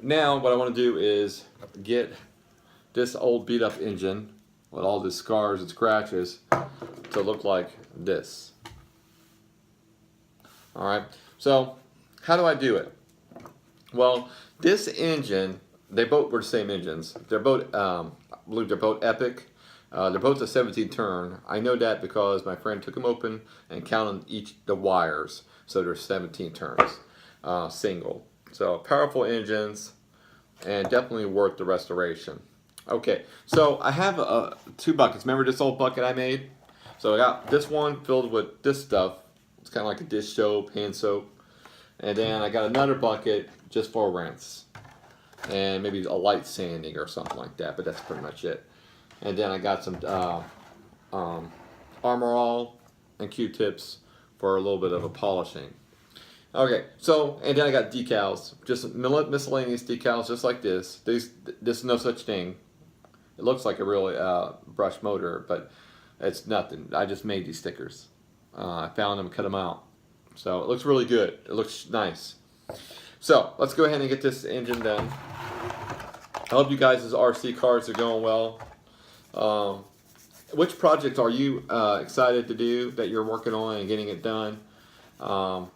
now what I want to do is get this old beat up engine with all the scars and scratches to look like this. Alright, so how do I do it? Well, this engine, they both were the same engines. They're both, I believe they're both Epic. They're both a 17 turn. I know that because my friend took them open and counted the wires. So there's 17 turns, single. So powerful engines and definitely worth the restoration. Okay, so I have two buckets. Remember this old bucket I made? So I got this one filled with this stuff. It's kind of like a dish soap, hand soap. And then I got another bucket just for rinse. And maybe a light sanding or something like that, but that's pretty much it. And then I got some Armor All and Q-tips for a little bit of a polishing. Okay, so, and then I got decals, just miscellaneous decals just like this. This is no such thing. It looks like a real brush motor, but it's nothing. I just made these stickers. I found them, cut them out. So it looks really good. It looks nice. So let's go ahead and get this engine done. I hope you guys' RC cars are going well. Which project are you excited to do that you're working on and getting it done? You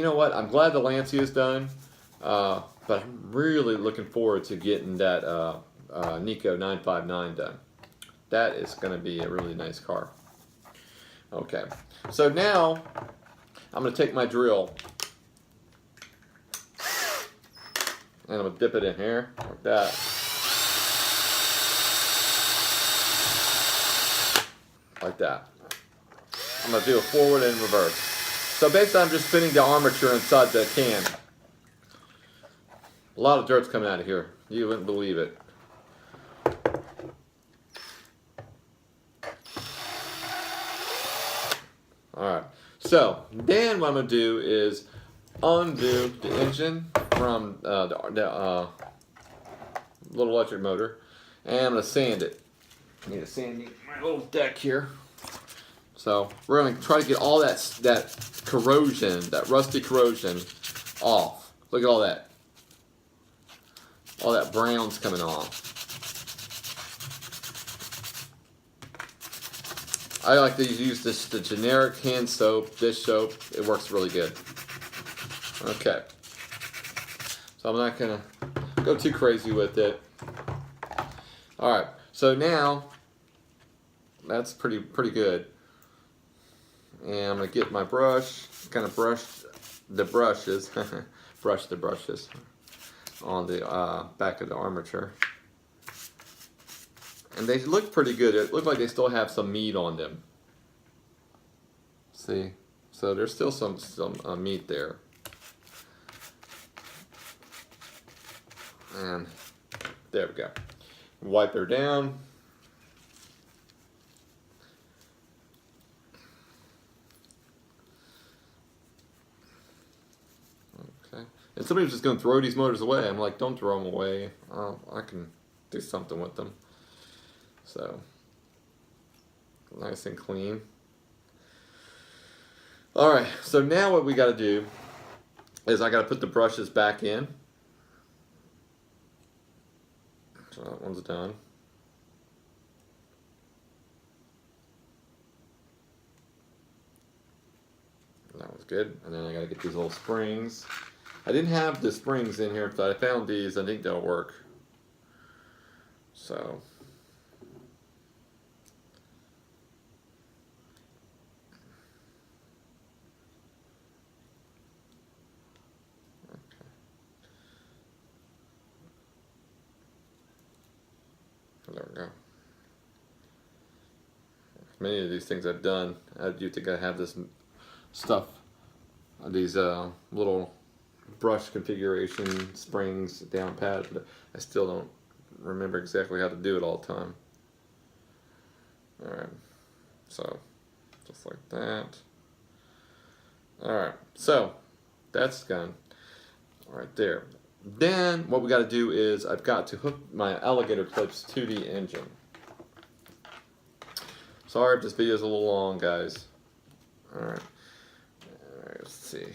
know what? I'm glad the Lancia is done, but I'm really looking forward to getting that Nico 959 done. That is going to be a really nice car. Okay, so now I'm going to take my drill and I'm going to dip it in here like that. Like that. I'm going to do a forward and reverse. So basically I'm just spinning the armature inside the can. A lot of dirt's coming out of here. You wouldn't believe it. Alright, so then what I'm going to do is undo the engine from the little electric motor, and I'm going to sand it. I need to sand my little deck here. So we're going to try to get all that corrosion, that rusty corrosion off. Look at all that. All that brown's coming off. I like to use the generic hand soap, dish soap. It works really good. Okay. So I'm not going to go too crazy with it. Alright, so now that's pretty good. And I'm going to get my brush, kind of brush the brushes, brush the brushes on the back of the armature. And they look pretty good. It looks like they still have some meat on them. See? So there's still some meat there. And there we go. Wipe her down. Okay. And somebody's just going to throw these motors away. I'm like, don't throw them away. I can do something with them. So, nice and clean. Alright, so now what we got to do is I got to put the brushes back in. So that one's done. That was good. And then I got to get these little springs. I didn't have the springs in here, but I found these. I think they'll work. So. There we go. Many of these things I've done, I do think I have this stuff, these little brush configuration springs down pat, but I still don't remember exactly how to do it all the time. Alright, so just like that. Alright, so that's done. Alright, there. Then what we got to do is I've got to hook my alligator clips to the engine. Sorry if this video is a little long, guys. Alright, let's see.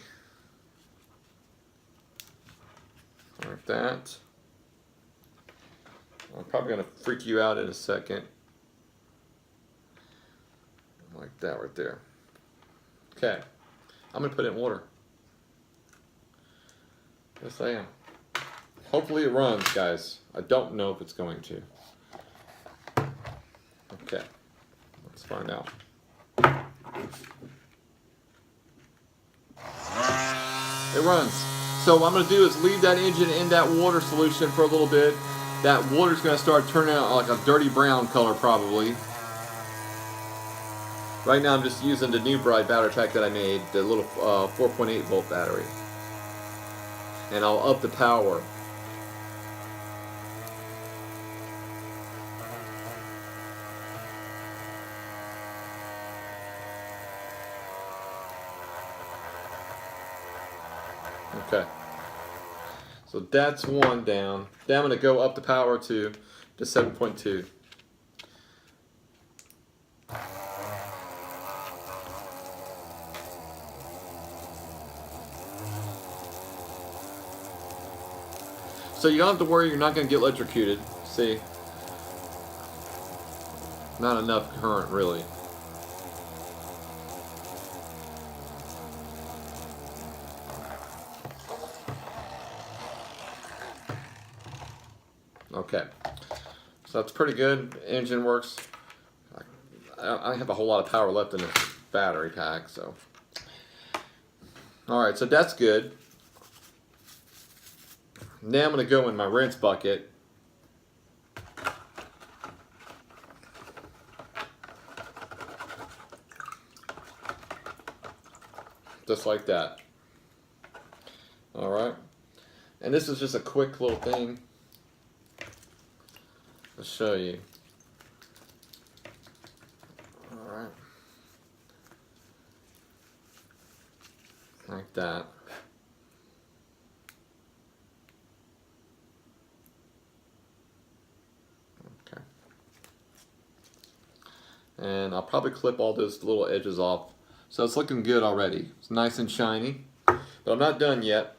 like that. I'm probably going to freak you out in a second. Like that right there. Okay. I'm going to put it in water. Yes, I am. Hopefully it runs, guys. I don't know if it's going to. Okay. Let's find out. It runs. So what I'm going to do is leave that engine in that water solution for a little bit. That water's going to start turning out like a dirty brown color probably. Right now I'm just using the New Bride battery pack that I made, the little 4.8 volt battery. And I'll up the power. Okay. So that's one down. Then I'm going to go up the power to 7.2. So you don't have to worry you're not going to get electrocuted. See? Not enough current really. Okay, so that's pretty good. Engine works. I don't have a whole lot of power left in this battery pack, so. Alright, so that's good. Now I'm going to go in my rinse bucket. Just like that. Alright. And this is just a quick little thing. I'll show you. Alright. Like that. Okay. And I'll probably clip all those little edges off. So it's looking good already. It's nice and shiny. But I'm not done yet.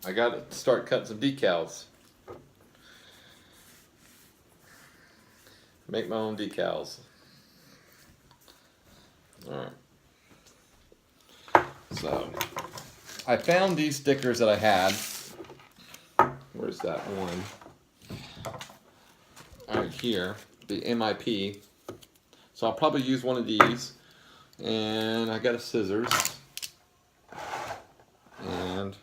I got to start cutting some decals. Make my own decals. Alright. So, I found these stickers that I had. Where's that one? Right here. The MIP. So I'll probably use one of these. And I got a scissors. And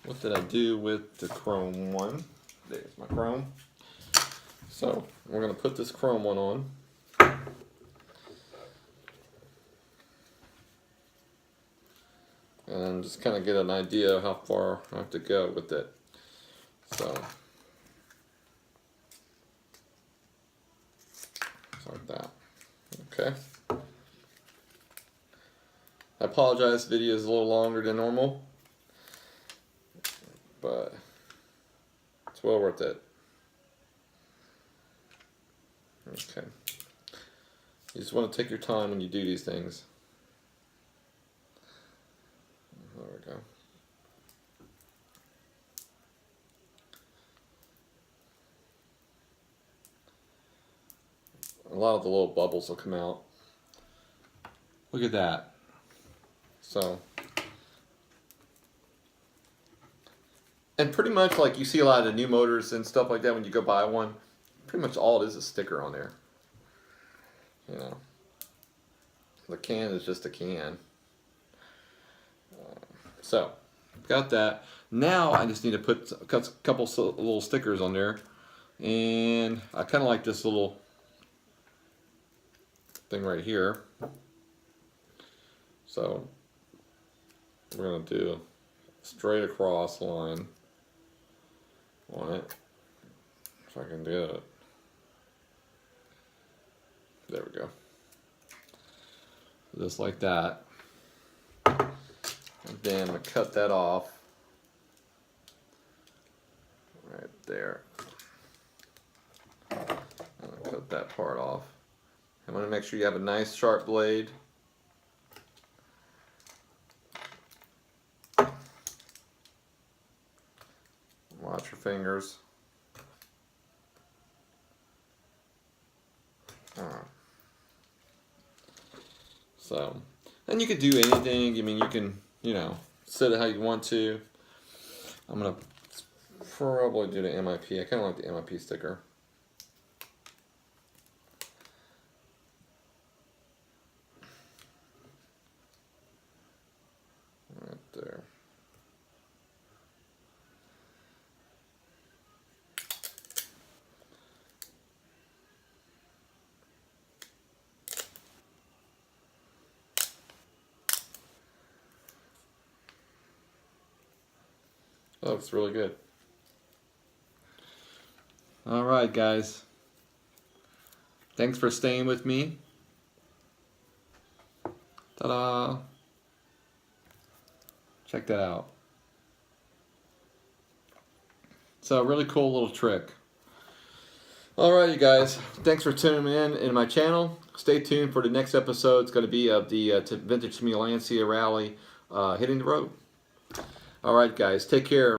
what did I do with the chrome one? There's my chrome. So we're going to put this chrome one on. And just kind of get an idea of how far I have to go with it. So, like that. Okay. I apologize, the video is a little longer than normal. But it's well worth it. Okay. You just want to take your time when you do these things. There we go. A lot of the little bubbles will come out. Look at that. So, and pretty much like you see a lot of the new motors and stuff like that when you go buy one, pretty much all it is a sticker on there. You know, the can is just a can. So, got that. Now I just need to put a couple little stickers on there. And I kind of like this little thing right here. So, we're going to do a straight across line on it. If I can do it. There we go. Just like that. And then I'm going to cut that off. Right there. I'm going to cut that part off. I'm going to make sure you have a nice sharp blade. your fingers. So, and you could do anything. I mean, you can, you know, set it how you want to. I'm gonna probably do the MIP. I kind of like the MIP sticker. Right there. That looks really good. All right, guys. Thanks for staying with me. Ta-da! Check that out. So, a really cool little trick. Alright, you guys. Thanks for tuning in my channel. Stay tuned for the next episode. It's going to be of the Vintage Tamiya Lancia Rally hitting the road. Alright, guys. Take care.